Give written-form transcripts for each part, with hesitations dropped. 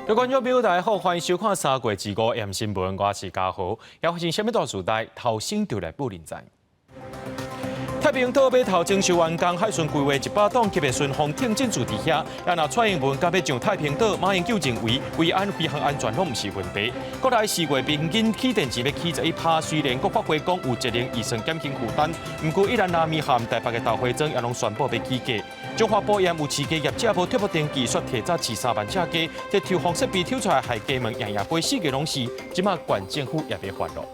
有关于表达好，欢迎收看3月15日新闻，我是嘉豪。要发生什么大事代，头先就来报连载。太平岛码头征收完工，海巡规划100吨级的巡防艇进驻伫遐。也若蔡英文甲要上太平岛，马英九认为维安飞行安全拢毋是问题。国内4月平均起电池要起11%，虽然国发会讲有节能预算减轻负担，不过宜兰拉米含台北的豆花庄也拢宣布要起价。中华保险有市价业者无贴补电技术，提早饲3万只鸡，这抽风设备抽出来害鸡们夜夜飞，4个拢是，即马县政府也要发落。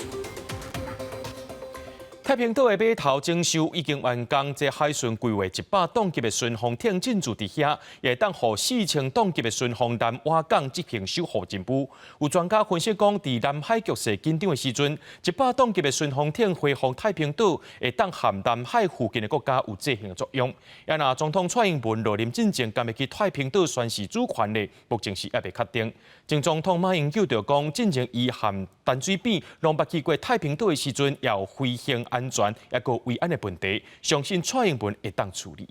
太平岛的码头征收已经完工，这海巡规划100吨级的巡防艇进驻伫遐，也当予4000吨级的巡防舰挖港执行守护任务。有专家分析讲，伫南海局势紧张的时阵，100吨级的巡防艇回防太平岛，会当含南海附近的国家有制衡的作用。也若总统蔡英文落任进前，敢要去太平岛宣示主权的，目前是还未确定。前总统马英九就讲，进前伊含淡水边拢捌去过太平岛的时阵，也有飞行安全也个维安的问题，相信蔡英文会当处理。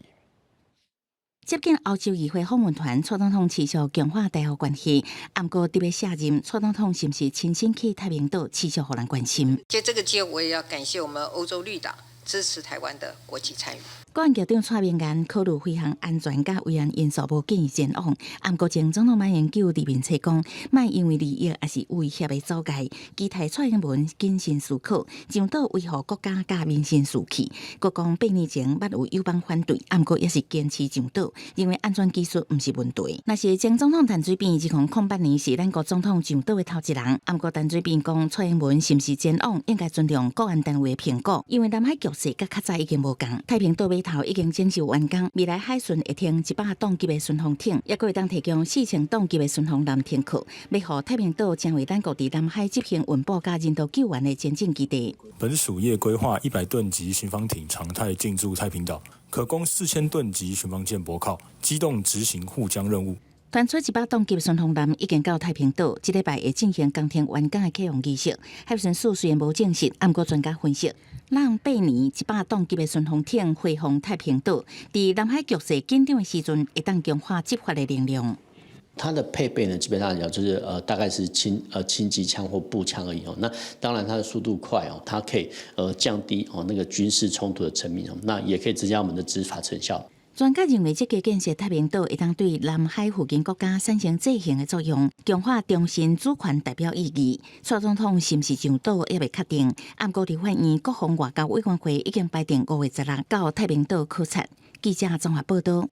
接近欧洲议会访问团，蔡总统持续强化台澳关系。不过特别下任，蔡总统是不是亲身去太平岛，持续互人关心。借这个机会，我也要感谢我们欧洲绿党支持台湾的国际参与。国安局长蔡明言考虑飞行安全甲维安因素，无建议前往。不过前总统马英九伫面册讲，莫因为利益也是威胁的阻碍，期待蔡英文谨慎思考，上岛维护国家甲民生士气。国讲8年前捌有友邦反对，不过也是坚持上岛，因为安全技术毋是问题。若是前总统陈水扁，自从08年是咱国总统上岛的头一人。不过陈水扁讲，蔡英文是毋是前往，应该尊重国安单位的评估，因为南海局势甲较早已经无共，太平岛码头已经征收完工，未来海巡会停100吨级的巡防艇，也会当提供4000吨级的巡防舰停靠，要互太平岛成为咱国伫南海执行运补甲人道救援的前进基地。本属业规划100吨级巡防艇常态进驻太平岛，可供4000吨级巡防舰泊靠，机动执行护江任务。传出100吨级巡防舰已经到太平岛，这礼拜会进行工程完工的启用仪式。海巡署虽然无证实，不过专家分析，让8年100吨级的巡防艇回防太平岛，伫南海局势紧张的时阵，会当强化执法的力量。它的配备呢，基本上讲就是大概是轻机枪或步枪而已哦。那当然它的速度快哦，它可以降低那个军事冲突的层面哦，那也可以增加我们的执法成效。专家认为，这个建设太平岛会当对南海附近国家产生制衡的作用，强化中心主权代表意义。蔡总统是不是上岛也未确定。不过，伫法院国防外交委员会已经排定5月16到太平岛考察。记者综合报道。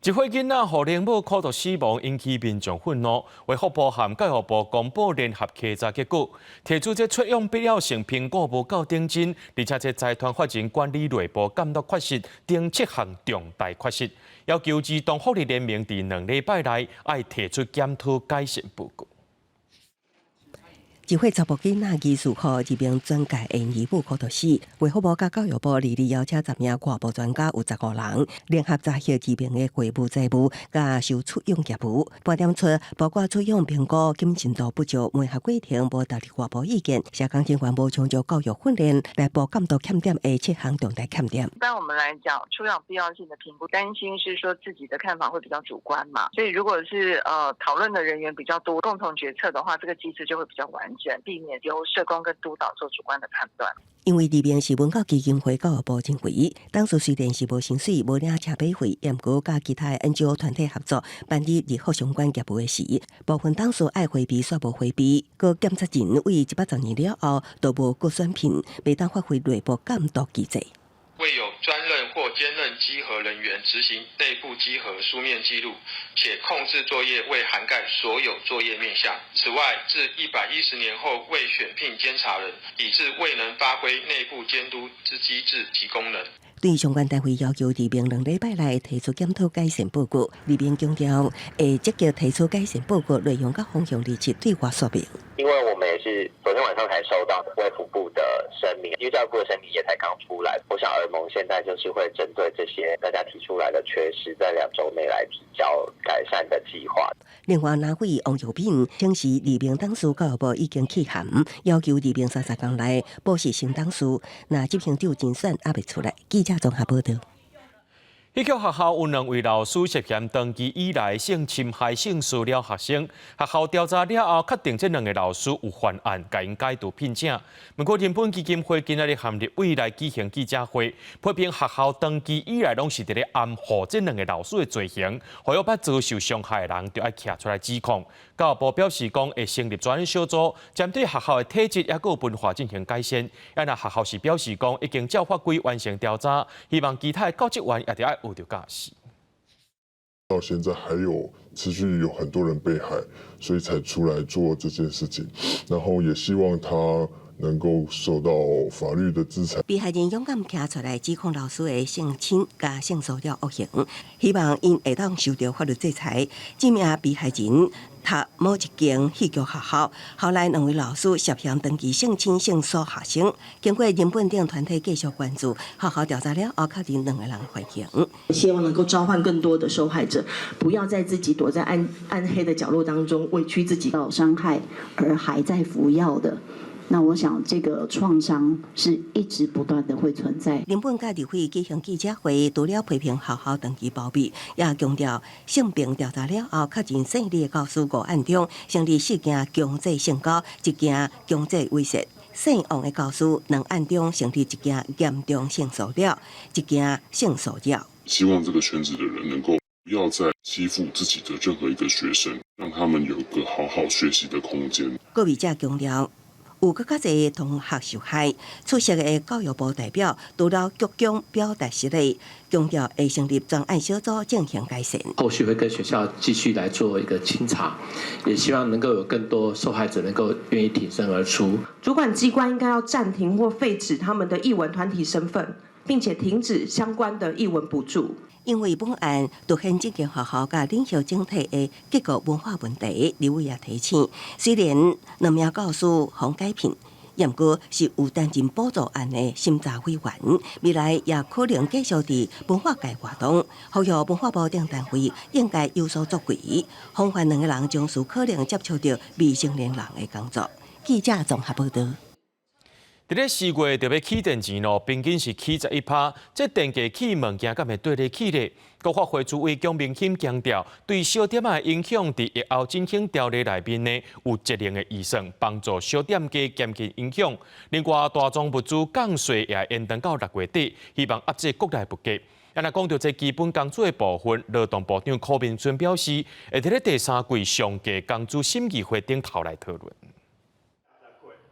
一伙囡仔互灵母苦毒死亡，引起民众愤怒。卫福部含教育部公布联合稽查结果，提出这出用必要性评估无够顶真，而且这财团法人管理内部监督缺失，等7项重大缺失，要求儿童福利联盟伫2礼拜内爱提出检讨改善报告。一伙查甫囡仔疑似互入名转介的义母苦毒死，卫福部甲教育部联邀请10名外部专家有15人，联合查核入名的会务债务甲受出用业务，盘点出包括出用评估进程度不足、媒合过程无达到外部意见、社工人员无充足教育训练、内部监督欠点的7项重大欠点。一般我们来讲，出养必要性的评估，担心是说自己的看法会比较主观嘛，所以如果是讨论的人员比较多，共同决策的话，这个机制就会比较完整，避免由社工跟督导做主观的判断。因为入名是文教基金会教育部认为，当时虽然是无薪水、无领车马费，也毋过甲其他 NGO 团体合作办理立法相关业务的时，部分当时爱回避煞无回避，各检察人为112年了后都无各选品，未当发挥内部监督机制。未有专任或兼任稽核人员执行内部稽核书面记录，且控制作业未涵盖所有作业面向。此外，自110年后未选聘监察人，以致未能发挥内部监督之机制及功能。对相关单位要求入名2礼拜内提出检讨改善报告，入名强调会积极提出改善报告内容和方向日期对外说明。因为我们也是昨天晚上才收到卫福部的声明，因为教育部的声明也才刚出来。我想儿盟现在就是会针对这些大家提出来的缺失，在2周内来提交改善的计划。另外，南委王友斌证实入名党事教育部已经启函，要求入名30天内报示新党事，那执行长人选还未出来。记者综合报道。迄间学校有2位老师涉嫌长期以来性侵害性骚扰学生，学校调查了后，确定这2个老师有犯案，该因解除聘请。不过，人本基金会今仔日含立委来举行记者会，批评学校长期以来拢是伫咧暗护这2个老师的罪行，何有捌遭受伤害的人就要徛出来指控。教育部表示讲会成立专案小组，针对学校的体质也有文化进行改善。那学校是表示讲已经照法规完成调查，希望其他的教职员也得要有着驾驶。到现在还有持续有很多人被害，所以才出来做这件事情。然后也希望他能够受到法律的制裁。被害人勇敢站出来指控老师的性侵加性骚扰恶行，希望因会当受到法律制裁。这名被害人读某一间戏剧学校，后来2位老师涉嫌长期性侵性骚学生，经过人本等团体继续关注，学校调查了后，确定2个人犯刑。希望能够召唤更多的受害者，不要在自己躲在暗黑的角落当中委屈自己，到伤害而还在服药的。那我想，这个创伤是一直不断的会存在。林本甲立委举行记者会，除了批评学校长期包庇，也强调性病调查了后，确认胜利的教师5案中，成立4件强制性交，1件强制猥亵；姓王的教师2案中，成立1件严重性骚扰，1件性骚扰。希望这个圈子的人能够不要再欺负自己的任何一个学生，让他们有个好好学习的空间。告密者强调，有更加侪同学受害。出席的教育部代表除了鞠躬表达实力，强调会成立专案小组进行改善。后续会跟学校继续来做一个清查，也希望能够有更多受害者能够愿意挺身而出。主管机关应该要暂停或废止他们的艺文团体身份，并且停止相关的艺文补助。因为本案凸显这间学校甲领袖整体的结构文化问题，立委也提醒，虽然2名教师方改聘，不过是有担任补助案的审查委员，未来也可能继续伫文化界活动。呼吁文化部等单位应该有所作为，防范2个人将有可能接触到未成年人的工作。记者综合报道。伫咧4月就要起电钱咯，平均是起11%。这电价起物件敢会对咧起咧？国发会主委姜明兴强调，对小店的影响伫疫后振兴条例内面呢有节能的预算，帮助小店家减轻影响。另外，大宗物资降税也延长到6月底，希望压制国内物价。那讲到这基本工资的部分，劳动部长柯明春表示，会伫咧第3季上架工资审议会顶头来讨论。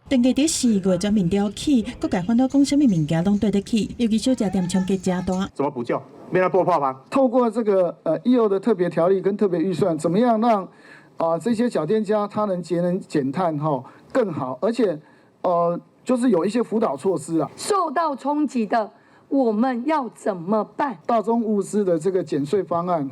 电价伫4月全面调起，各界烦恼讲什么物件拢对得起，尤其小食店冲击真大。怎么补救？没来拨炮吗？透过这个EO 的特别条例跟特别预算，怎么样让这些小店家他能节能减碳更好，而且就是有一些辅导措施啊。受到冲击的我们要怎么办？大宗物资的这个减税方案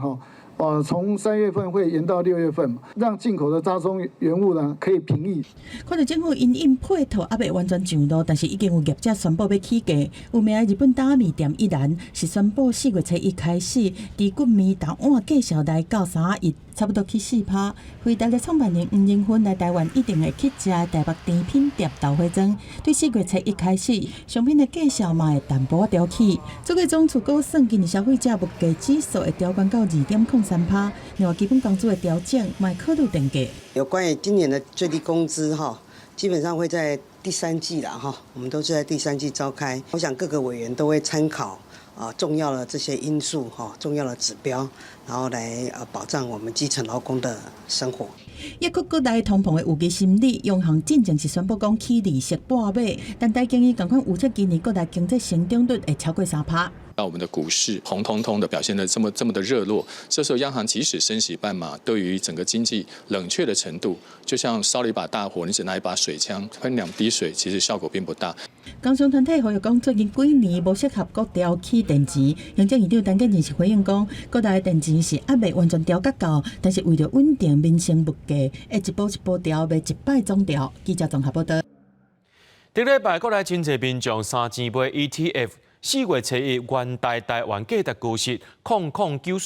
从3月份会延到6月份，让进口的大宗原物呢可以平抑。看到政府因应配套还未完全上路，但是已经有业者宣布要起价。有名的日本打面店一兰是宣布4月初1开始，伫骨面大碗计销来到3亿，差不多起4%。惠达的创办人吴英芬来台湾一定会去食台北甜品店豆花庄。对4月初1开始，商品的计销嘛会淡薄调起。这个总处估算今年消费者物价指数会调降到2.03%。另外，基本工资的调整嘛会考虑电价。有关于今年的最低工资基本上会在第3季啦我们都是在第3季召开。我想各个委员都会参考重要的这些因素重要的指标，然后来保障我们基层劳工的生活。抑国国内通膨的有机心理，央行进前是宣布讲起利息半码，但大建议赶快预测今年国内经济成长率会超过3%。那我们的股市红彤彤的表现得这么的热络，这时候央行即使升息半码，对于整个经济冷却的程度，就像烧了一把大火，你只拿一把水枪喷2滴水，其实效果并不大。工商团体呼吁讲，最近几年无适合国调起电钱，行政院长陈建仁是回应讲，国内的电钱是还未完全调节到，但是为了稳定民生物价，会一步一步调，未一摆总调。记者综合报道。顶礼拜，国内真侪民众3钱买 ETF。4月初1，原台湾价值高息0.94%要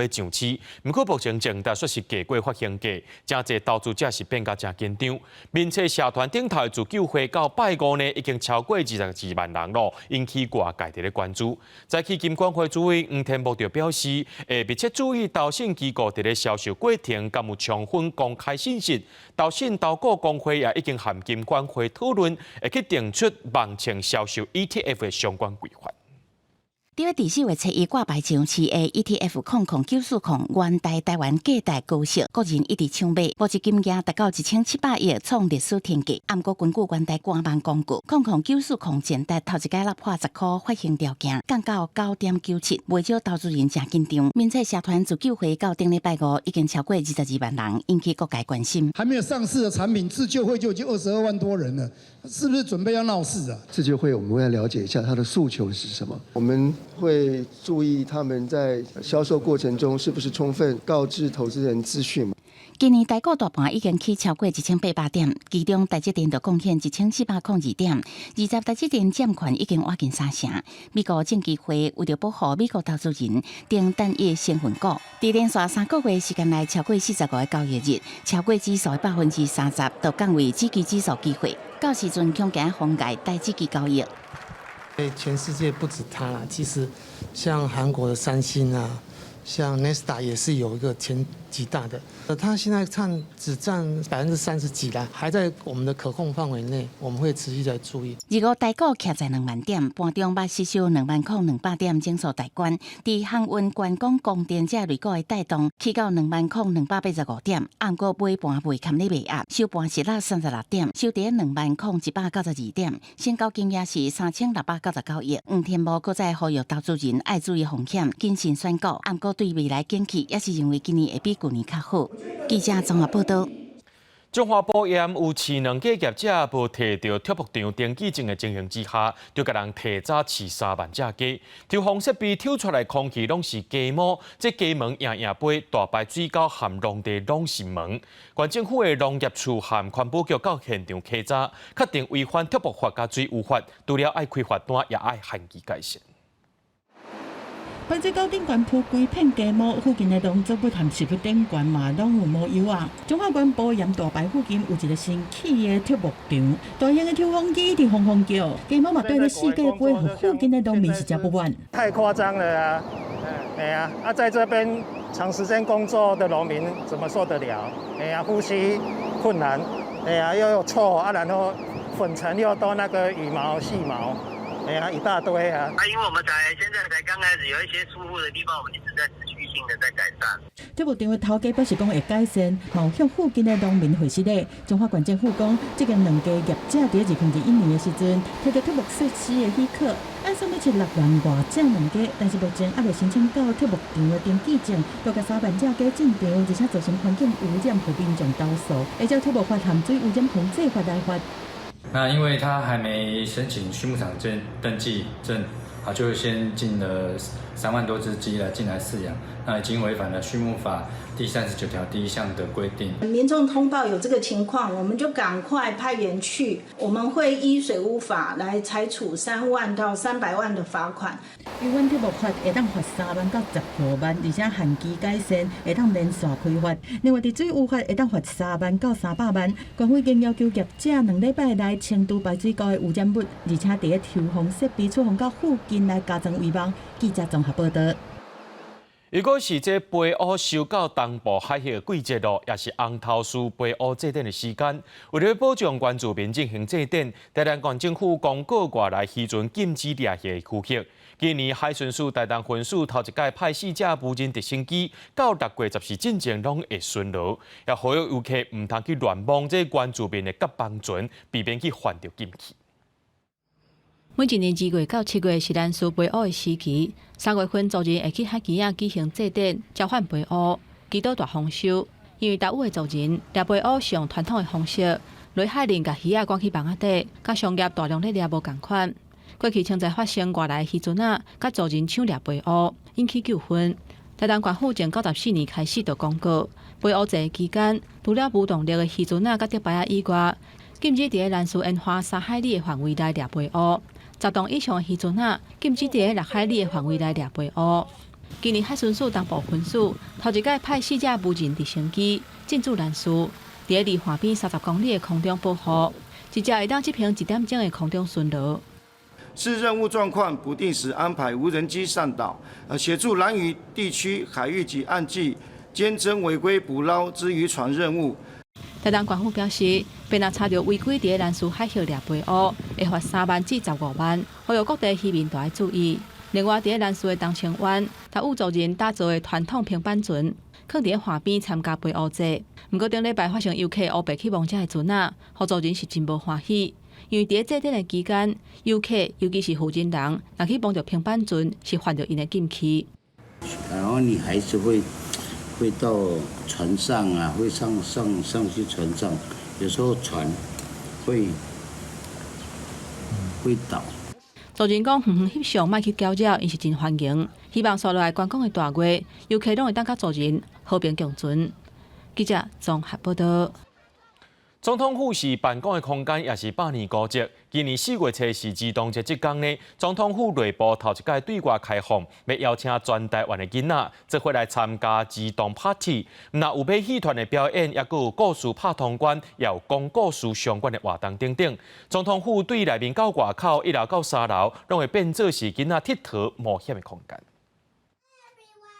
上市，不过目前正在说是价格发行价，真侪投资者是变甲真紧张。民策社团顶头自救会到拜五呢，已经超过22万人咯，引起外界的关注。在去金管会主委黄天木就表示，会密切注意投信机构伫咧销售过程敢有充分公开信息。投信投顾工会也已经和金管会讨论，会去定出网前销售 ETF 的相关规范。伫咧第4月初1挂牌上市的 ETF 0.94%原台湾价值高息，个人一直抢买，募集金额达到1700亿，创历史天价。毋过根据原台官网公告，0.94%前达头一届落破10块发行条件，降到9.97，袂少投资人真紧张。民策社团自救会到顶礼拜5已经超过22万人，引起各界关心。还没有上市的产品，自救会就已经22万多人了，是不是准备要闹事啊？自救会我们会了解一下它的诉求是什么，我们会注意他们在销售过程中是不是充分告知投资人资讯。今年台股大盘已经起超过1800点，其中台积电就贡献1402点，20台积电占款已经挖近3成。美国证监会为了保护美国投资人，定单一成分股，在连续3个月时间内超过45个交易日，超过指数的30%，都降为指期指数机会。到时阵恐惊封盖台指期交易。全世界不止它啦，其实像韩国的三星啊，像 Nesta 也是有一个前几大的，它现在只占30%几啦，还在我们的可控范围内，我们会持续在注意。如果台股徛在2万点，盘中捌失守20200点整数大关，伫航运、观光、供电这类股的带动，起到20285点，按过尾盘未堪你卖压，收盘是落36点，收伫20192点，成交金额是3699亿。黄天木搁再呼吁投资人爱注意风险，谨慎选股。按过对未来景气，也是认为今年会比去年较好。记者综合报道。中华保险有饲2个业者无摕到贴牧场登记证的情形之下，就甲人提早饲3万只鸡。抽风设备抽出来空气拢是鸡毛，这鸡毛硬飞，大排水沟含农地拢是毛。县政府的农业处和环保局到现场稽查，确定违反贴牧法甲水务法，除了爱开罚单，也爱限期改善。排水沟顶悬铺规片鸡毛，附近的农作物和食物顶悬嘛拢有毛油啊。中华县保盐大牌附近有一个新起的贴牧场，大型的抽风机一直轰轰叫，鸡毛嘛对咧四界飞，互附近的农民是食不完。太夸张了啊！哎呀，在这边长时间工作的农民怎么受得了？哎呀，呼吸困难，哎呀又有臭啊，然后粉尘又都那个羽毛细毛。哎呀，一大堆啊！因为我们现在才刚开始，有一些疏忽的地方，我们一直在持续性的在改善。贴牧场的头家表示讲会改善，嘛有向附近的农民回示咧。中华县政府讲，这个2家业者伫2021年的时阵，摕到贴牧设施的许可，按算要7、6万外只2家，但是目前还未申请到贴牧场的登记证，都甲3万只鸡进场，而且造成环境污染，互民众投诉，会照贴牧法含水污染控制法来罚。那因为他还没申请畜牧场登记证，就先进了3万多只鸡进来饲养，那已经违反了畜牧法第39条第1项的规定。民众通报有这个情况，我们就赶快派员去，我们会依水务法来裁处3万到300万的罚款。违反贴牧法会当罚3万到12万，而且限期改善会当连续开罚。另外，伫水务法会当罚3万到300万。官府已经要求业者2礼拜内清除排水沟的污染物，而且伫咧抽风设备出风到附近来加强预防。记者综合报道。如果是这飞蛾收到东部海域的季节咯，也是红头树飞蛾祭典的时间。为了保障原住民进行祭典，台南县政府公告外来渔船禁止掠鱼的区域。今年海巡署台南分署头一届派4架无人直升机，到6月14进前拢会巡逻，也呼吁游客唔通去乱摸这原住民的甲帮船，避免去犯着禁忌。每一年2月到7月是咱苏飞蛾的时期，3月份族人会去海基仔举行祭典，交换飞蛾，祈祷大丰收。因为大有的族人掠飞蛾是用传统的方式，落海里甲鱼仔赶去网仔底，甲商业大量咧掠无共款。过去曾在发生外来渔船甲族人抢掠飞蛾，引起纠纷。台南县府从94年开始就公告，飞蛾节期间，除了无动力的渔船甲竹排以外，禁止伫咧兰屿烟花3海里的范围内掠飞蛾。10栋以上的渔船仔禁止伫6海里的范围内掠飞乌。今年海巡署东部分署头一届派4架无人直升机进驻兰屿，伫离海边30公里的空中保护，一架会当执行1点钟的空中巡逻。视任务状况，不定时安排无人机上岛，协助兰屿地区海域及岸际监侦违规捕捞之渔船任务。台东县府表示，若查到违规伫兰屿海域掠飞乌，会罚3万至15万，呼吁各地渔民要注意。另外，伫兰屿的东清湾，达有族人打造的传统平板船，放伫海边参加飞乌节。不过，顶礼拜发生游客乌白去望这的船仔，互族人是真无欢喜。因为伫祭典的期间，游客尤其是负责人，若去帮着平板船，是犯着因的禁忌。然后你还是会到船上啊，会上去船上，有时候船会倒。族人讲，远翕相，莫去搅扰，因是真欢迎。希望接落来观光的大月，游客拢会当甲族人和平共存。记者综合报道。总统府是办公的空间，也是百年古迹。今年4月初是儿童节这天呢，总统府内部头一届对外开放，要邀请全台湾的囡仔做伙来参加儿童 party。那有马戏团的表演，也有故事拍通关，也有讲故事相关的活动等等。总统府对内面到外口1楼到3楼，拢会变做是囡仔佚佗冒险的空间。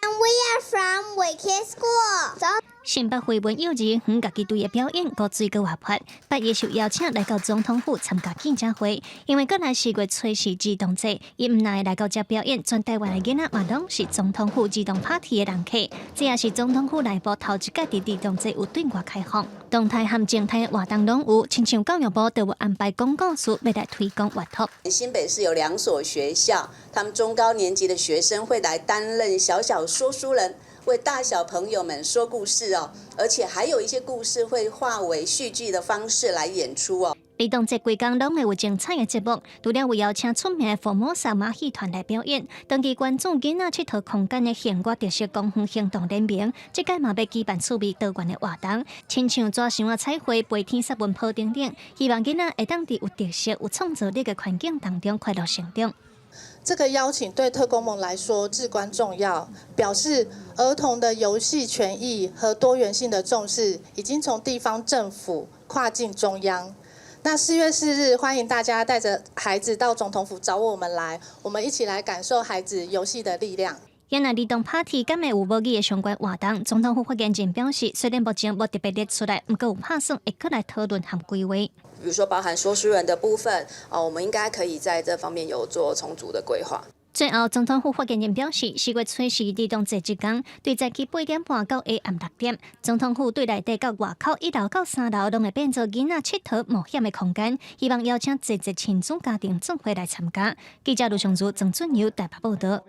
We are from Wake School. 新北绘本幼稚园家己队的表演，个水个活泼。8月受邀请来到总统府参加记者会，因为过来4月初是儿童节，伊唔能来到这表演。全台湾的囡仔嘛拢是总统府儿童 party 的人客，这也是总统府内部头一届伫儿童节有对外开放。动态和静态的活动拢有，亲像教育部都有安排讲故事要来推广活动。新北市有2所学校，他们中高年级的学生会来担任小小说书人。为大小朋友们说故事哦，而且还有一些故事会化为戏剧的方式来演出哦。儿童节规工拢会有精彩的节目，除了会邀请出名的福摩萨马戏团来表演，长期关注囡仔佚佗空间的县国特色公园行动联名，这届嘛要举办趣味多元的活动，亲像纸箱啊、彩绘、飞天撒文泡等等，希望囡仔会当伫有特色、有创造力的环境当中快乐成长。这个邀请对特公盟来说至关重要，表示儿童的游戏权益和多元性的重视已经从地方政府跨进中央。那4月4日，欢迎大家带着孩子到总统府找我们来，我们一起来感受孩子游戏的力量。原来儿童 party 敢会有无语的相关活动，总统府发言人表示，虽然目前无特别列出来，不过有打算会来讨论和规划。比如说包含说书人的部分，我们应该可以在这方面有做充足的规划。最后，总统府发言人表示，4月初是儿童节一天，对早起8点半到下暗6点，总统府对内底到外口1楼到3楼，拢会变做囡仔佚佗冒险的空间，希望邀请侪亲子家庭总会来参加。记者卢尚珠、郑俊友台北报道。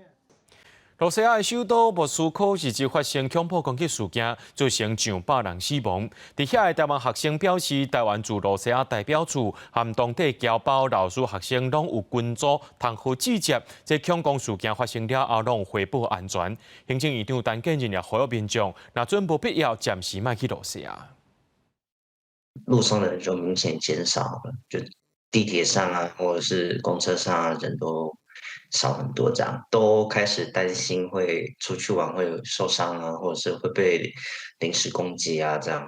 罗西亚的首都莫斯科日前发生恐怖攻击事件，造成上百人死亡。伫遐的台湾学生表示，台湾驻罗西亚代表处和当地侨胞、老师、学生拢有群组同好致接。这恐攻事件发生了后，拢有回报安全。行政院长陈建仁也呼吁民众，若准无必要，暂时莫去罗西亚。路上的人就明显减少了，就地铁上啊，或者是公车上啊，人都少很多，这样都开始担心会出去玩会有受伤啊，或者是会被临时攻击啊，这样，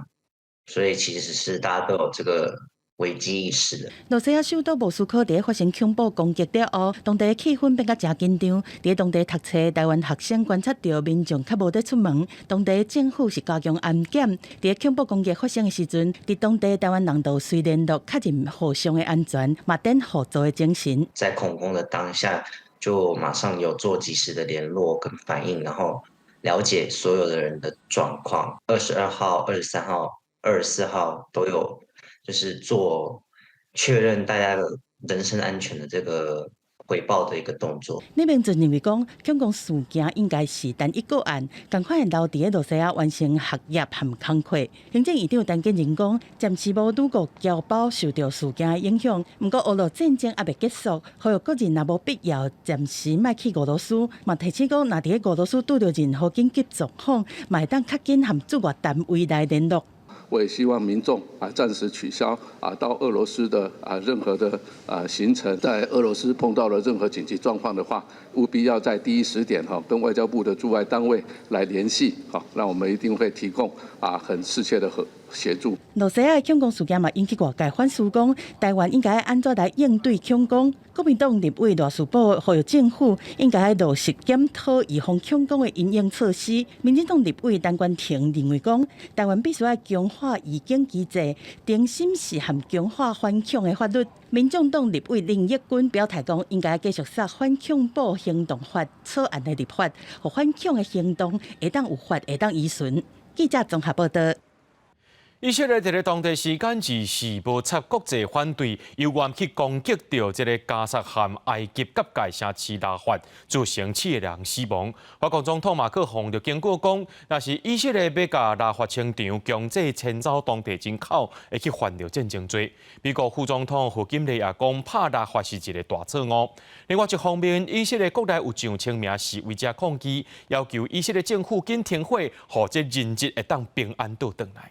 所以其实是大家都有这个危机意识的。罗西亚首都莫斯科伫发生恐怖攻击了后，当地的气氛变甲真紧张。伫当地读册的台湾学生观察到民众较无得出门，当地的政府是加强安检。伫恐怖攻击发生的时阵，伫当地台湾人都随联络，确认互相的安全，嘛展互助的精神。在恐攻的当下，就马上有做及时的联络跟反应，然后了解所有的人的状况。22号、23号、24号都有，就是做确认大家的人身安全的这个回报的一个动作。那边就认为讲，恐攻事件应该是单一个案，赶快留伫罗西亚完成学业和工课。行政院长陈建仁讲，暂时无拄过侨胞受到事件的影响，不过俄罗战争还未结束，呼吁个人若无必要，暂时莫去俄罗斯。嘛提醒讲，若伫俄罗斯拄到任何紧急状况，嘛会当较紧和驻外单位来联络。我也希望民众暂时取消到俄罗斯的任何的行程，在俄罗斯碰到了任何紧急状况的话，务必要在第一时点跟外交部的驻外单位来联系，那我们一定会提供很适切的协助。罗西亚抢攻事件嘛，引起外界反思讲，台湾应该安怎来应对抢攻？国民党立委赖士葆呼吁政府应该落实检讨预防抢攻的因应措施。民进党立委陈冠廷认为讲，台湾必须要强化预警机制，重新实行强化反抢的法律。民众党立委林奕君表态讲，应该继续杀反恐怖行动法草案的立法，和反抢的行动会当有法会当依循。记者综合报道。以色列在当地时间24无插国际反对，有愿去攻击到这个加沙和埃及隔界城市拉法，造成7个人死亡。法国总统马克宏就警告讲，若是以色列要甲拉法清场，强制迁走当地人口，会去犯着战争罪。美国副总统胡锦丽也讲，拍拉法是一个大错误。另外一方面，以色列国内有上千名示威者抗议，要求以色列政府紧停火，或者人质会当平安倒转来。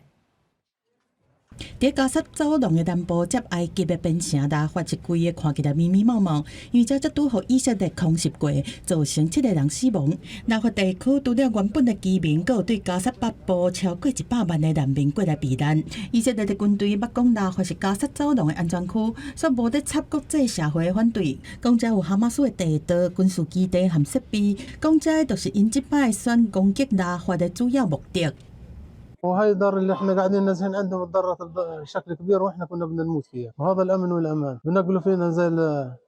伫加沙走廊的南部接埃及的边城拉法，一规个看起来密密麻麻，因为这拄互以色列空袭过，造成7个人死亡。拉法地区除了原本的居民，还有对加沙北部超过100万的难民过来避难。以色列的军队捌讲拉法是加沙走廊的安全区，所以无得插国际社会的反对。讲这有哈马斯的地道、军事基地和设备，讲这就是因即摆选攻击拉法的主要目的。وهي الدار اللي احنا قاعدين نازحين عندهم تضررت بشكل كبير واحنا كنا بدنا نموت فيها وهذا الامن والامان بنقلوا فينا زي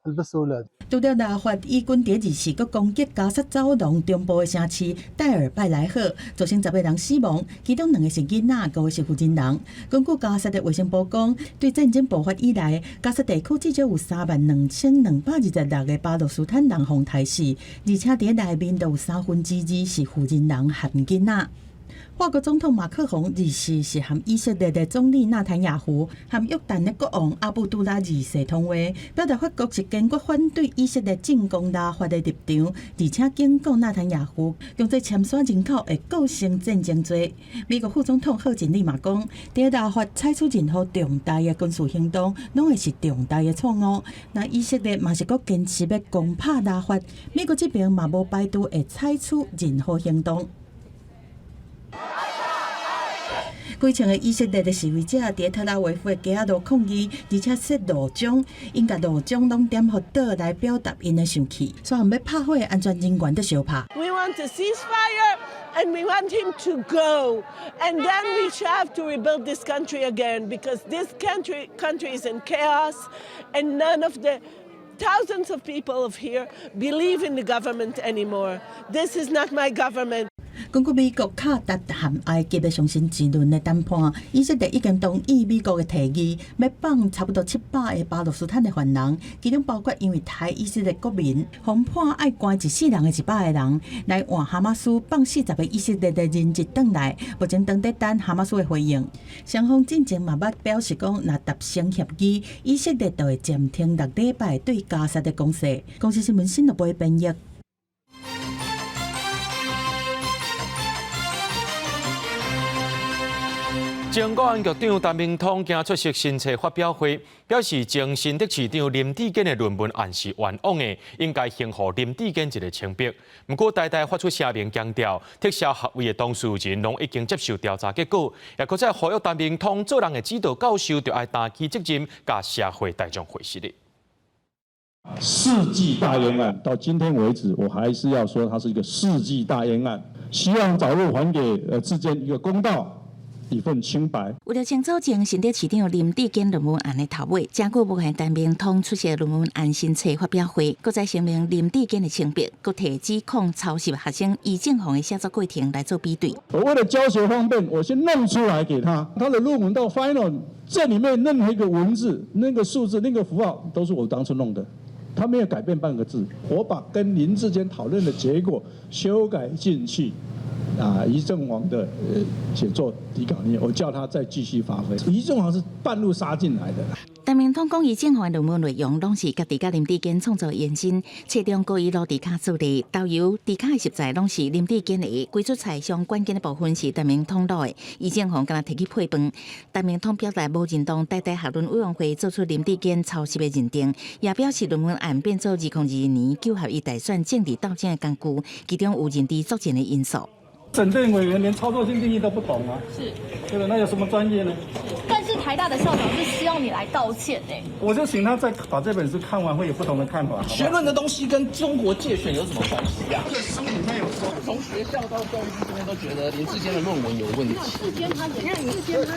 البس اولاد 除了拉法，以军第二次佮攻击加沙走廊中部的城市戴尔拜莱赫，造成10个人死亡，其中2个是囡仔，5个是负责人。根据加沙的卫生部讲，对战争爆发以来，加沙地区至少有32226个巴勒斯坦人被杀死，而且伫内面都有2/3是负责人和囡仔。法国总统马克宏日时是和以色列的总理纳坦雅胡和约旦的国王阿卜杜拉二世通话，表达法国是坚决反对以色列进攻拉法的立场，而且警告纳坦雅胡用这签刷人口会构成战争罪。美国副总统贺锦丽嘛讲，在拉法采取任何重大的军事行动，拢会是重大的错误。那以色列嘛是阁坚持要攻打拉法，美国这边嘛无摆渡会采取任何行动。几千个以色列的示威者伫特拉维夫的街仔路抗议，而且设路障，因甲路障拢点互岛来表达因的生气。所以要拍火的安全人员在相拍。We want a ceasefire and we want him to go, and then we have to rebuild this country again because this country is in chaos, and none of the thousands of people of here believe in the government anymore. This is not my government. 根据美国卡达和埃及的双边之论的谈判，以色列已经同意美国的提议，要放差不多700个巴勒斯坦的犯人，其中包括因为台以色列国民，红判爱关14人的100个人，来换哈马斯放40个以色列的人质转来，目前等待等哈马斯的回应。双方进前嘛捌表示讲，若达成协议，以色列就会暂停6礼拜对加沙的攻势。公司新闻新闻部编译。前国安局长陈明通今出席新册发表会，表示前新竹市长林志坚的论文案是冤枉的，应该还予林志坚一个清白。不过，代代发出声明强调，特赦学位的当事人拢已经接受调查结果，也搁再呼吁陈明通做人的指导教授，就要担起责任，甲社会大众回实的。世纪大冤案到今天为止，我还是要说它是一个世纪大冤案，希望早日还给志坚一个公道。一份清白。为了清楚前新竹市长林志坚论文案的头尾，政府目前陈明通出席论文案新册发表会，搁再声明林志坚的清白，搁提指控抄袭学生以正红的写作过程来做比对。我为了教学方便，我先弄出来给他，他的论文到 final 这里面任何一个文字、那个数字、那个符号都是我当初弄的。他没有改变半个字，我把跟林志坚讨论的结果修改进去，倪正煌的写作底稿里面，我叫他再继续发挥。倪正煌是半路杀进来的。陈明通讲，伊正方论文内容拢是家己甲林志坚创作延伸，册中故意落地卡处理，导游地卡的食材拢是林志坚的，规出菜上关键的部分是陈明通录的，伊正方敢若摕去配饭。陈明通表达无认同台大学论委员会做出林志坚抄袭的认定，也表示论文案变做2022年9合1大选政治斗争的工具，其中有认知作战的因素。审定委员连操作性定义都不懂啊！是，对了，那有什么专业呢？但是台大的校长是希望你来道歉呢。我就请他再把这本书看完，会有不同的看法。学论的东西跟中国介选有什么关系啊？这书里面有说，从学校到教育部这边都觉得林志坚的论文有问题。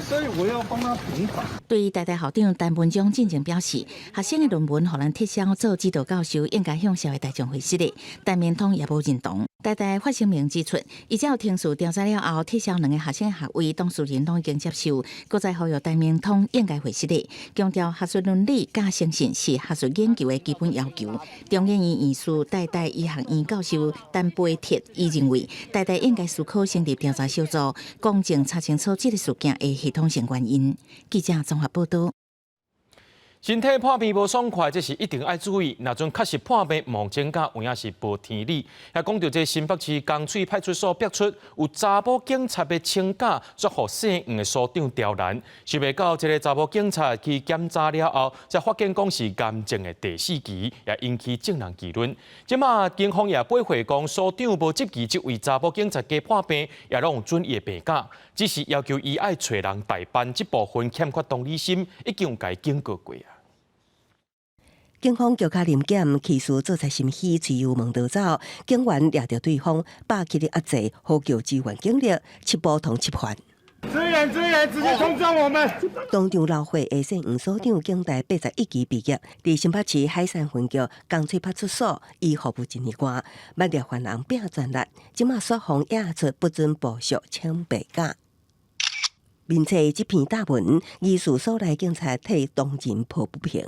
所以我要帮他平反。对于台大校长陈文忠进前表示，学生的论文互人撤销做指导教授，应该向社会大众回示的。陈明通也无认同。台大发声明指出，依照庭事调查了后，撤销2个学生的学位，当事人拢已经接受。搁再呼吁陈明通应该回示的，强调学术伦理甲诚信是学术研究的基本要求。中研院院士台大医学院教授陈培铁伊认为，台大应该思考成立调查小组，公正查清楚这个事件的系统性原因。记者综合报道。身体破病无爽快，这是一定爱注意。若阵确实破病，目前甲有影是无天理。也讲到这新北市江翠派出所逼出有查某警察的请假，作互姓黄的所长刁难。想袂到这个查某警察去检查了后，才发现讲是癌症的第4期，也引起众人议论。即马警方也驳回讲所长无执记这位查某警察加破病，也拢有准伊的病假，只是要求伊爱找人代办，这部分欠缺同理心，已经有警告过啊。警方叫卡临检，起诉做菜心虚，随由门逃走。警员掠着对方，霸气的压制，呼叫支援警力，7步同7环。支援，直接冲撞我们！当场闹火的姓黄所长，警大81期毕业，伫新北市海山分局江翠派出所，伊服务1年半，捌掠犯人拼专力，即马说谎押出不准报销请病假。面册这篇大文，疑似所内警察替当人抱不平，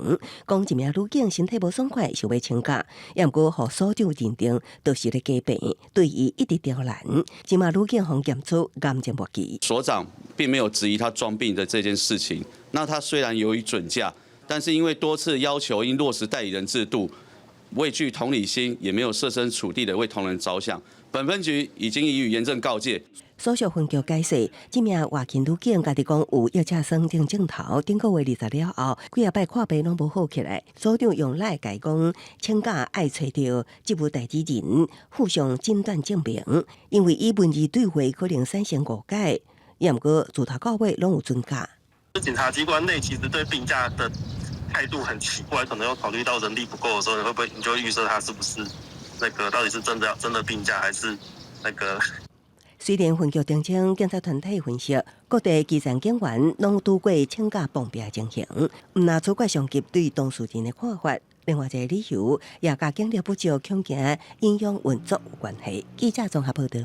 讲一名女警身体无爽快，想要请假，也毋过互所长认定都是咧假病，对伊一直刁难。即马女警方检出癌症末期。所长并没有质疑他装病的这件事情。那他虽然有予准假，但是因为多次要求应落实代理人制度，畏惧同理心，也没有设身处地的为同仁着想。本分局已经予以严正告诫。所属分局解释，这名外勤女警家己讲有药车酸顶镜头，顶个月20了后，几下摆看病拢无好起来。所长用来改讲，请假爱找到这部代志人，附上诊断证明，因为伊文字对话可能产生误解，也毋过自头到尾拢有准假。检察机关内其实对病假的态度很奇怪，可能要考虑到人力不够的时候，你就会预设他是不是到底是真的病假还是那个。虽然分局澄清，检察团体分析，各地基层警员拢拄过请假碰壁情形，毋拿出怪上级对当事人的看法。另外一个理由，也甲警力不足恐惊影响运作有关系。记者综合报道。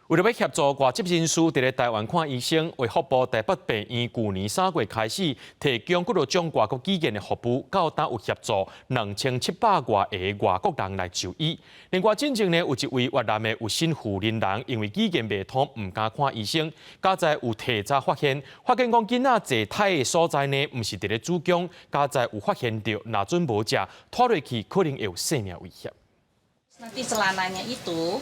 为了要协助外籍人士伫咧台湾看医生，卫福部台北病院去年3月开始提供各种外国语言的服务，到达有协助2700多个外国人来就医。另外，近前呢有一位越南的有心妇人人，因为语言未通，唔敢看医生。加在有提早发现讲囡仔坐胎的所在呢，唔是伫咧子宫，加在有发现到若准无食，拖落去可能会有生命危险。Nanti celananya itu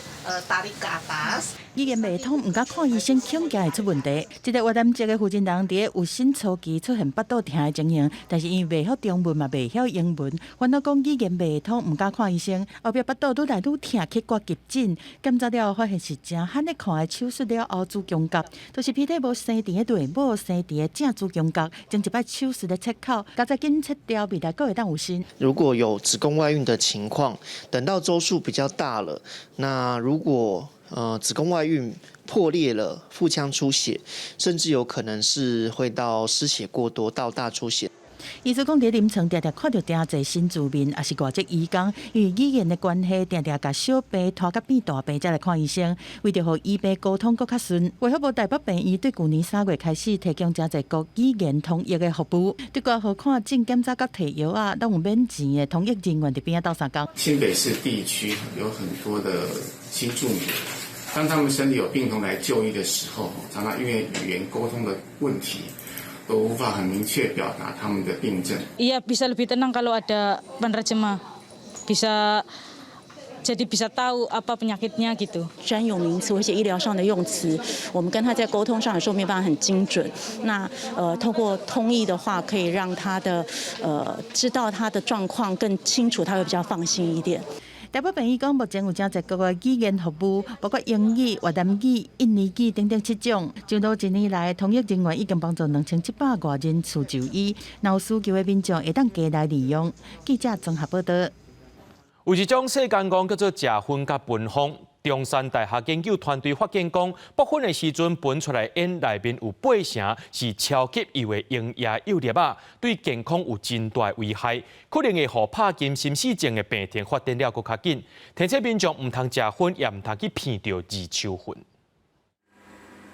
tarik ke atas。语言未通，唔敢看医生，恐惊会出问题。一个越南籍的负责人伫有心初期出现腹肚疼的情形，但是因未晓中文嘛，未晓英文，烦恼讲语言未通，唔敢看医生。后壁腹肚愈来愈疼，去挂急诊，检查了发现是真罕咧看的手术了后子宫角，就是皮体无生甜的对，无生甜的正子宫角，将一摆手术的切口，加再紧切掉，未来个会当有新。如果有子宫外孕的情况，等到周数比较大了，那如果子宫外孕破裂了，腹腔出血，甚至有可能是会到失血过多到大出血。医师讲，伫临床常常看到真侪新住民，也是外籍移工，因为语言的关系，常常甲小病拖甲变大病才来看医生。为着互医病沟通更较顺，卫福部台北病院对去年3月开始提供真侪国语言通译的服务。对外好看诊检查甲提药啊，拢有免钱的通译人员伫边仔斗相共。新北市地区有很多的新住民，当他们身体有病痛来就医的时候，常常因为语言沟通的问题，都无法很明确表达他们的病症。Iya bisa lebih tenang kalau ada penerjemah, jadi bisa tahu apa penyakitnya gitu。专有名词或者医疗上的用词，我们跟他在沟通上有时候没办法很精准。那透过通译的话，可以让他的知道他的状况更清楚，他会比较放心一点。台北病院讲，目前有正侪各个语言服务，包括英语、越南语、印尼语等等7种。就到一年来，通译人员已经帮助2700多人次就医，若有需求的民众会当加来利用。记者综合报道。有一种世间讲叫做食薰甲分风。中山大学研究团队发现讲，剥薰的时阵分出来烟内面有8成是超级优的营业诱粒啊，对健康有真大危害，可能会让帕金心氏症的病症发展了搁较紧。提醒民众唔通食薰，也唔通去闻到二手薰。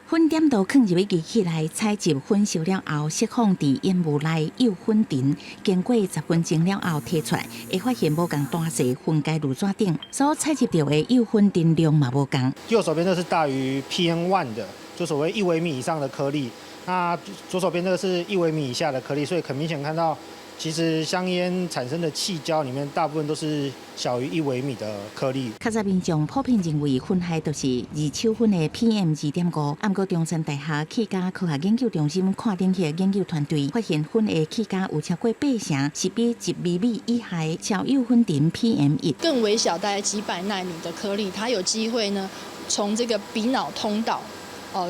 薰点都放入机器内，采集薰烧了后，释放伫烟雾内诱薰尘，经过10分钟了后摕出来，会发现无共大小分解炉纸顶所采集到的诱薰尘量嘛无共。右手边这是大于 PM1 的，就所谓1微米以上的颗粒。那左手边这个是1微米以下的颗粒，所以很明显看到，其实香烟产生的气胶里面大部分都是小于1微米的颗粒。确实，民众普遍认为薰害都是二手薰的 PM2.5，不过中山大学气家科学研究中心看顶去研究团队发现，薰的气家有超过8成是比1微米以下超诱薰尘 PM1，更微小，大概几百纳米的颗粒，它有机会呢从这个鼻脑通道。我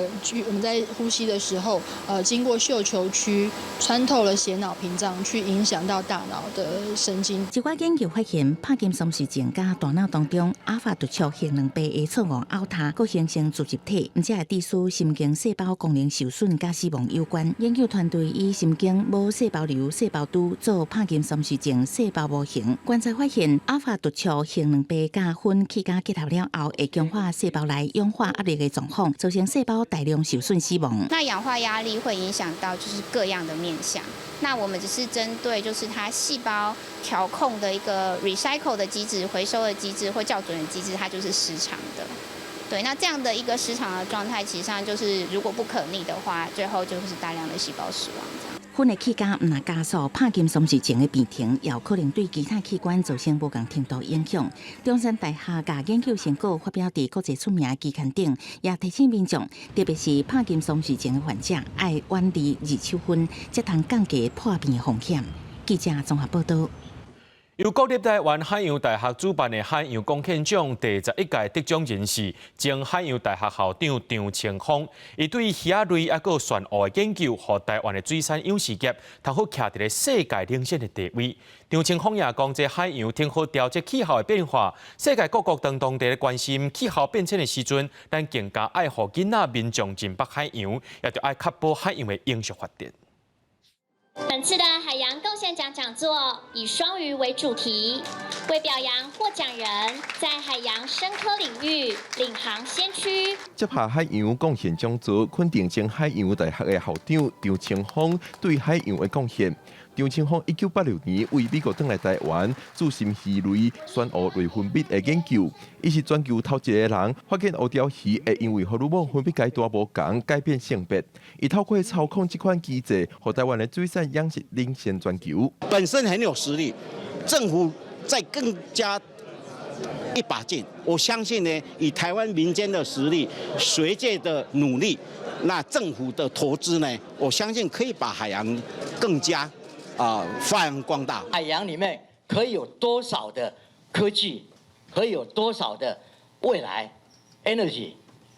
们在呼吸的时候，经过嗅球区穿透了血脑屏障，去影响到大脑的神经。一寡研究发现，帕金森氏症甲大脑当中阿法突触性能被的错误凹塌，佫形成组织体，而且致使神经细胞功能受损甲死亡有关。研究团队以神经无细胞瘤细胞株做帕金森氏症细胞模型，观察发现，阿法突触性能被甲薰气加结合了后，会强化细胞内氧化压力的状况，造成细胞大量受损死亡。那氧化压力会影响到就是各样的面向。那我们只是针对就是它细胞调控的一个 recycle 的机制、回收的机制或校准的机制，它就是失常的。对，那这样的一个失常的状态，其实上就是如果不可逆的话，最后就是大量的细胞死亡这样。薰的气加唔能加速帕金森氏症的病情，也有可能对其他器官造成无共程度影响。中山大学甲研究成果发表伫国际出名期刊顶，也提醒民众，特别是帕金森氏症的患者，要远离二手薰，才通降低破病的风险。记者综合报道。由国立台湾海洋大学主办的海洋贡献奖第11届得奖人士，前海洋大学校长张清芳，伊对虾类还有船鸥的研究，和台湾的水产养殖业，通好徛伫咧世界领先的地位。张清芳也讲，这海洋挺好调节气候的变化，世界各国当地咧关心气候变迁的时阵，咱更加爱护囡仔民众进北海洋，也着爱确保海洋的永续发展。本次的海洋贡献奖讲座以双鱼为主题，为表扬获奖人在海洋生科领域领航先驱。接下海洋贡献奖座，肯定前海洋大学的校长张清芳对海洋的贡献。张清芳1986年为美国返来台湾，注心鱼类、选蚵类分泌的研究。伊是全球头一个人发现乌条鱼会因为荷尔蒙分泌阶段无同改变性别。伊透过操控这款机制，和台湾的水产养殖领先全球。本身很有实力，政府再更加一把劲。我相信呢，以台湾民间的实力、学界的努力，那政府的投资呢，我相信可以把海洋更加发扬光大。海洋里面可以有多少的科技，可以有多少的未来 energy，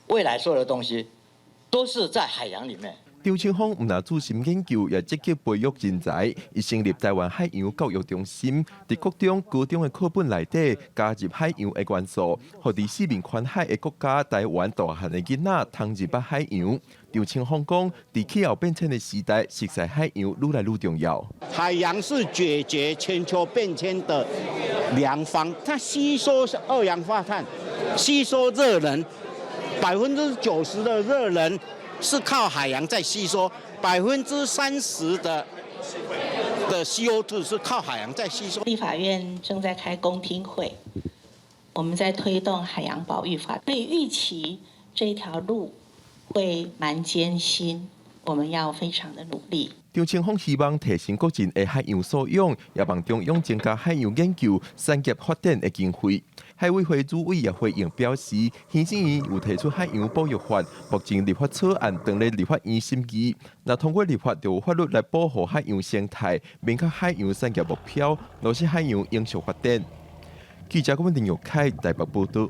未来所有的东西都是在海洋里面。张清芳唔但注心研究，也积极培育人才。伊成立台湾海洋教育中心，在各中、高中的课本内底加入海洋的元素，互伫四面环海的国家台湾大汉的囡仔通入北海洋。张清芳讲，在气候变迁的时代，熟悉海洋愈来愈重要。海洋是解决全球变迁的良方，它吸收二氧化碳，吸收热能，90%的热能是靠海洋在吸收，30%的 CO2 是靠海洋在吸收。立法院正在开公听会，我们在推动海洋保育法，所以预期这一条路会蛮艰辛，我们要非常的努力。张清芳希望提升国人的海洋素养，也帮中央增加海洋研究、产业发展的经费。海委会主委也回应表示，行政院有提出海洋保育法，目前立法草案等咧立法院审议。那通过立法，就有法律来保护海洋生态，明确海洋产业目标，落实海洋永续发展。记者郭文定、玉凯台北报道。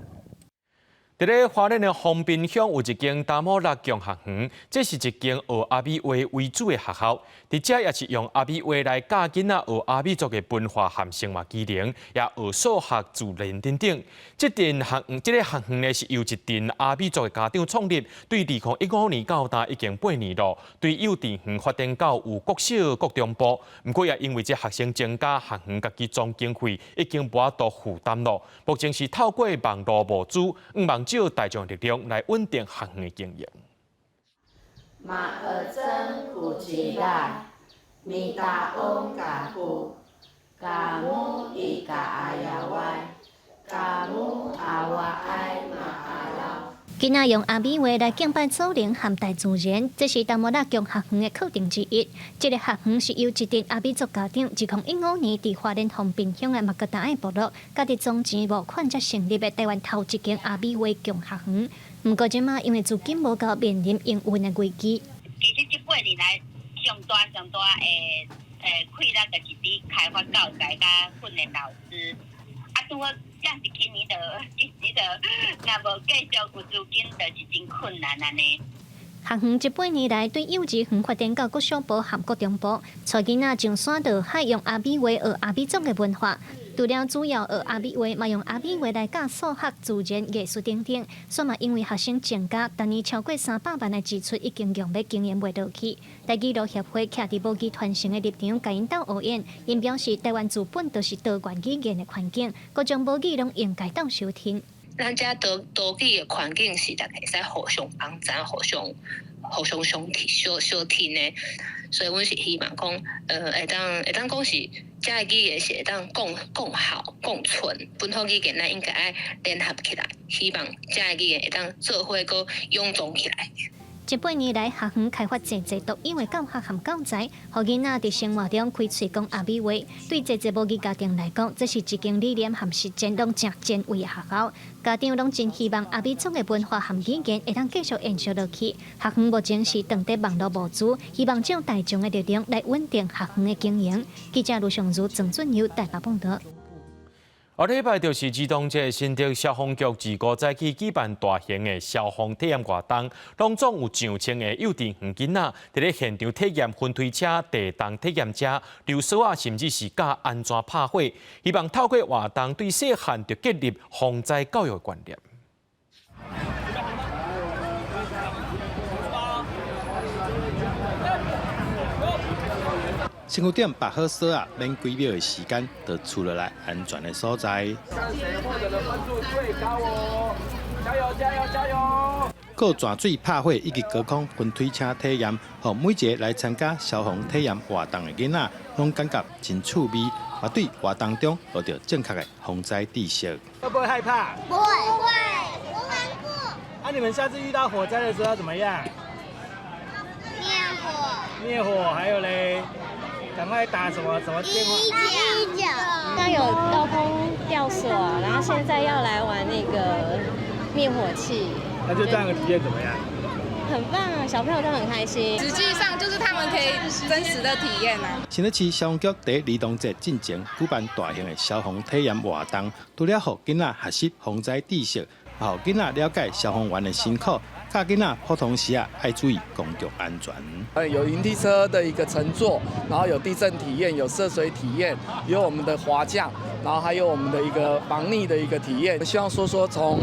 伫咧花莲的丰滨乡有一间达摩勒共学园，这是一间学阿美话为主的学校。伫遮也是用阿美话来教囡仔学阿美族的文化和生活技能，也学数学、自然等等。这个学园呢是由一群阿美族的家长创立，对2015年到今已经8年了。对幼稚园发展到有国小、国中部，不过也因为这学生增加，学园家己总经费已经无法度负担了。目前是透过网络募资，望借大众力量来稳定学园的经营。马尔真古吉拉，米达翁嘎布，嘎姆伊嘎阿亚歪，嘎姆阿瓦埃马阿劳。囡仔用阿美话来敬拜祖灵和大自然，这是达摩勒共学园的课程之一。这个学园是由一群阿美族家长2015年伫花莲丰滨乡的马格达爱部落，家己总钱募款才成立的台湾头一间阿美话共学园。不过，即马因为资金无够，面临营运的危机。其实这8年来，上大的困难就是伫开发教材甲训练老师。拄好这是今年若无继续有资金，就是真困难安尼。学园这8年来，对幼稚园发展到国小部和国中部，带囡仔上山到海用阿美话学阿美族的文化。除了主要学阿美话，嘛用阿美话来教数学、自然、艺术等等。煞嘛因为学生增加，单年超过300万的支出已经用要经营袂落去。台记录协会徛伫无语传承的立场，甲因斗学演。因表示，台湾自本就是多元语言的环境，各种无语拢应该斗收听。咱遮多语的环境是大家会使互相帮助、互相相听的，所以阮是希望讲，会当讲是遮个语言是会当共好、共存，本土语言咱应该爱联合起来，希望遮个语言会当做伙个臃肿起来。这8年来，学园开发侪独有的教学和教材，互囡仔伫生活中开喙讲阿美话。对侪无语家庭来讲，这是一间理念和实践拢正前卫的学校。家长拢真希望阿美族的文化和语言会当继续延续落去。学园目前是当地网络募资，希望借大众的力量来稳定学园的经营。记者卢尚如、郑俊佑台北报道。下礼拜就是儿童节，新竹消防局自5早起举办大型的消防体验活动，当中有上千个幼稚园囡仔伫咧现场体验分推车、地动体验车、溜索啊，甚至是教安怎拍火，希望透过活动对细汉就建立防灾教育的观念。身躯点摆好锁啊，免几秒的时间，就出落来安全的所在。加油加油加油！各泉水拍火以及高空分推车体验，让每一个来参加消防体验活动的囡仔，拢感觉真趣味，也对活动中学到正确的防灾知识。会不会害怕？不会，我玩过。你们下次遇到火灾的时候要怎么样？灭火，还有嘞。赶快打什么电话？119。刚有刀锋吊索，然后现在要来玩那个灭火器。那就这样的体验怎么样？很棒啊，小朋友都很开心。实际上就是他们可以真实的体验啊。新北市消防局在儿童节进前举办大型的消防体验活动，除了让囡仔学习防灾知识，让囡仔了解消防员的辛苦。教囡仔普通时啊，爱注意公共安全。有云梯车的一个乘坐，然后有地震体验，有涉水体验，有我们的滑降，然后还有我们的一个防溺的一个体验。希望说从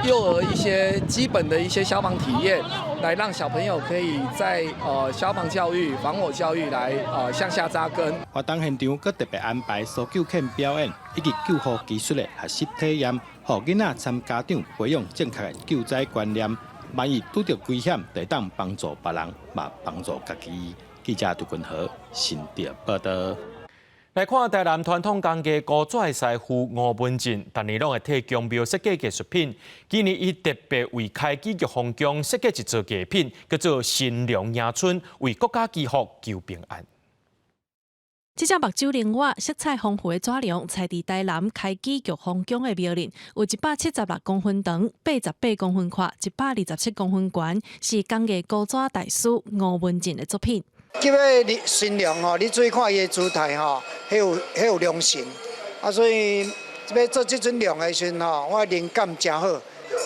幼儿一些基本的一些消防体验，来让小朋友可以在消防教育、防火教育来向下扎根。活动现场佮特别安排搜救犬表演以及救护技术的学习体验，让囡仔参家长培养正确的救灾观念。万一拄到危险，就当帮助别人，嘛帮助家己。记者杜君和新竹报道。来看台南传统工艺古早的师傅吴文进，逐年拢会替宫庙设计艺术品。今年伊特别为开基玉皇宫设计一座艺品，叫做新娘迎春，为国家祈福求平安。这只目睭灵活、色彩丰富的纸龙，采伫台南开基玉皇宫的庙里，有176公分长、88公分宽、127公分悬，是工艺古纸大师吴文进的作品。这个新娘吼，你注意看伊的姿态吼，很有良心，所以要做这阵娘的时阵吼，我灵感真好，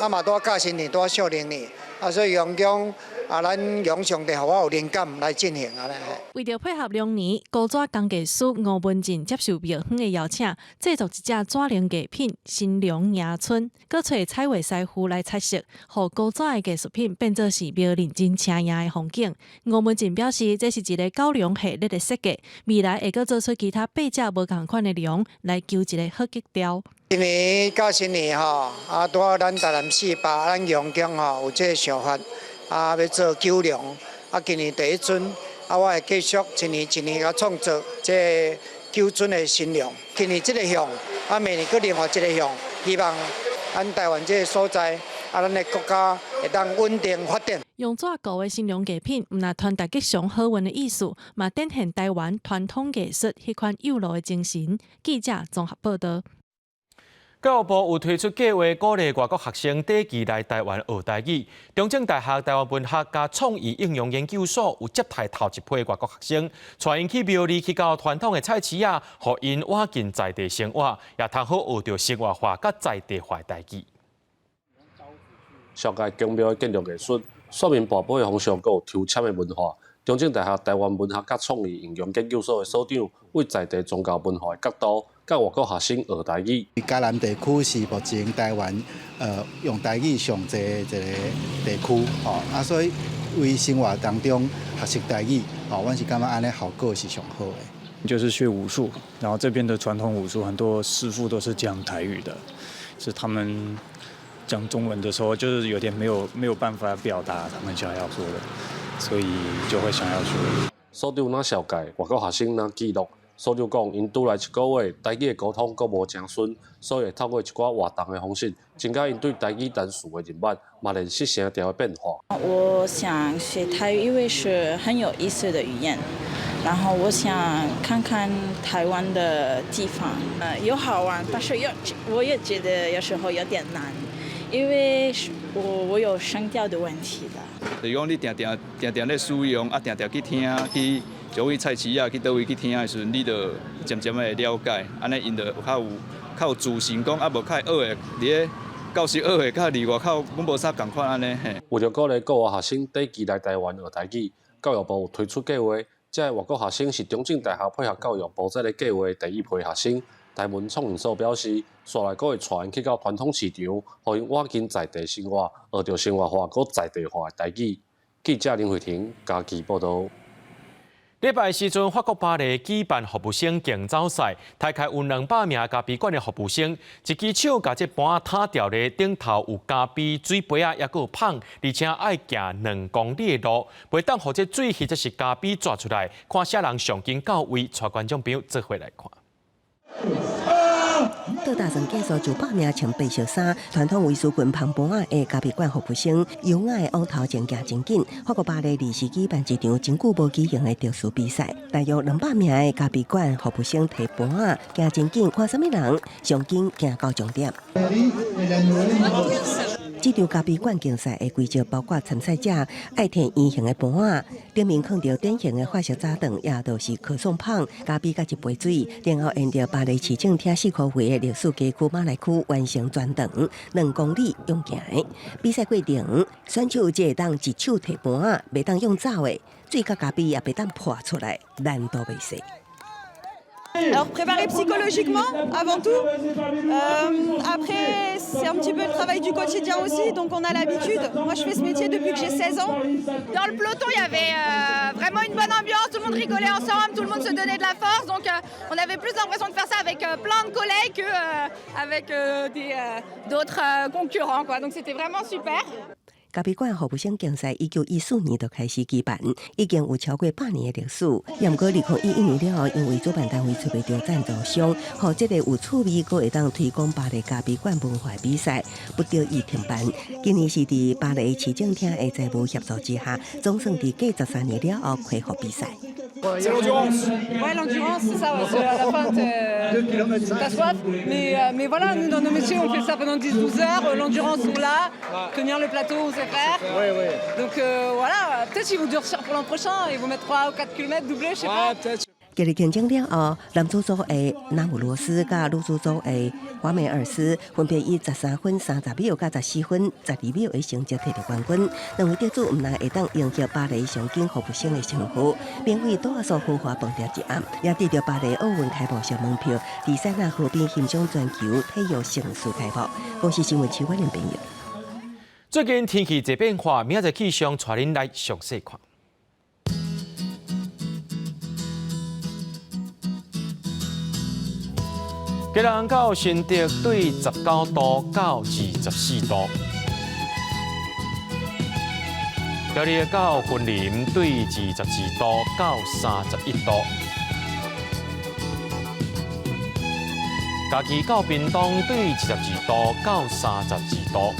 嘛拄教新年，拄小灵年，所以用讲。咱用上帝，互我有灵感来进行啊！为着配合龙年，古纸工艺师吴文进接受庙方的邀请，制作一只纸灵艺品《新娘迎春》，搁找彩绘师傅来彩色，互古早的艺术品变作是庙认真请迎的风景。吴文进表示，这是一个高粱系列的设计，未来会搁做出其他8只无同款的龙来求一个好吉兆。今年到新年吼，拄好咱台南市把咱阳江吼有这个想法。要做九龙，今年第一尊，我会继续一年甲创作这九尊的新娘。今年这个项，明年搁另外一个项，希望咱台湾这个所在，咱的国家会当稳定发展。用纸糊的新娘艺品，唔但传达吉祥好运的意思，嘛展现台湾传统艺术迄款有路的精神。记者综合报道。教育部有推出计划，鼓励外国学生短期来台湾学台语。中正大学台湾文学加创意应用研究所有接待头一批外国学生，带因去庙里去教传统的菜市啊，互因挖进在地生活，也通好学到生活化甲在地化台语。上届宫庙的建筑艺术、说明跋扈的方向，阁有抽签的文化。中正大学台湾文学甲创意应用研究所的所长，为在地宗教文化的角度。甲外国学生学台语。嘉南地区是目前台湾用台语上济一个地区，所以为生活当中学习台语，我是感觉安尼效果是上好的。就是学武术，然后这边的传统武术很多师傅都是讲台语的，是他们讲中文的时候，就是有点没有办法表达他们想要说的，所以就会想要学。所长那了解外国学生那记录。所长讲，因拄来1个月，台语的沟通阁无诚顺，所以透过一寡活动的方式，增加因对台语单词的认识，嘛练习声调的变化。我想学台语，因为是很有意思的语言，然后我想看看台湾的地方，有好玩，但是我也觉得有时候有点难，因为我有声调的问题的。就是讲你定定咧使用，定定去听去。就位菜市啊，去倒位去听的时阵，你就渐渐会了解，安尼因就较有自信讲，无较会学的，伫咧教室学的，较离外口阮无啥共款安尼嘿。为了鼓励国外学生短期来台湾学台语，教育部有推出计划，这外国学生是中正大学配合教育部这个计划第一批学生。台湾创意所表示，煞来阁会带因去到传统市场，互因挖进在地生活，学着生活化、阁在地化的台语。记者林慧婷家己报道。礼拜时阵，法国巴黎举办服务生竞走赛，大概有200名咖啡馆的服务生，一支手把这盘摊掉咧，顶头有咖啡水杯啊，也有捧，而且爱行2公里的路，袂当互这水或者是咖啡抓出来，看啥人上紧到位，带观众朋友做伙来看。到大城介绍900名穿白色衫、传统卫视裙旁盘仔的咖啡馆服务生，优雅的往头前行真紧。法国巴黎临时举办一场真久无举行的特殊比赛，大约200名的咖啡馆服务生提盘仔行真紧，看什么人上紧行到终点。这场咖啡馆竞赛的规则包括参赛者爱摕圆形的盘仔，顶面放着典型的化学早顿，也就是可颂棒、咖啡甲一杯水，然后沿着巴黎市政厅4块围的历史街区马来区完成全长2公里用行的。比赛过程，选手只会当一手提盘仔，袂当用走的，水甲咖啡也袂当泼出来，难度袂小。Alors préparer psychologiquement avant tout. Après c'est un petit peu le travail du quotidien aussi, donc on a l'habitude. Moi je fais ce métier depuis que j'ai 16 ans. Dans le peloton il y avait vraiment une bonne ambiance, tout le monde rigolait ensemble, tout le monde se donnait de la force, donc on avait plus l'impression de faire ça avec plein de collègues qu'avec d'autres concurrents, quoi. Donc c'était vraiment super. 咖啡馆服务生竞赛1914年就开始举办，已经有超过100年的历史。也毋过2011年了，因为主办单位找不到赞助商，和这个有趣味阁会当推广巴黎咖啡馆文化比赛，不得已停办。今年是伫巴黎市政厅的财务协助之下，总算伫过13年了后恢复比赛。C'est l'endurance. Ouais, l'endurance, c'est ça, parce qu'à la fin, t'as soif. Mais voilà, nous, dans nos métiers, on fait ça pendant 10-12 heures. L'endurance, on l'a. Tenir le plateau, on sait faire. Donc voilà, peut-être qu'ils vont durcir pour l'an prochain. Ils vont mettre 3 ou 4 km doublés, je sais pas. 今日竞争了后，男主组的纳姆罗斯甲女主组的华美尔斯分别以13分、30秒甲14分、12秒的成绩摕到冠军。两位得主唔但会当赢得巴黎上景服务生的称呼，免费多数豪华饭店一暗，也得到巴黎奥运开幕式门票。伫塞纳河边欣赏全球体育盛事开幕。公司新闻台湾的朋友。最近天气一变化，明仔载气象带恁来详细看。吉兰到新竹对19度到24度，苗栗到云林对22度到31度，嘉义到屏东对22度到32度，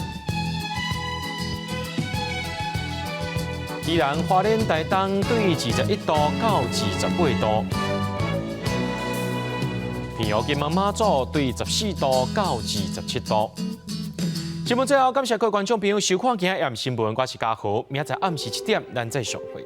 宜兰花莲台东对21度到28度。平遥金门马祖对14度到27度。新闻最后，感谢各位观众朋友收看今日夜新闻，我是嘉豪，明仔载暗时7点咱再相会。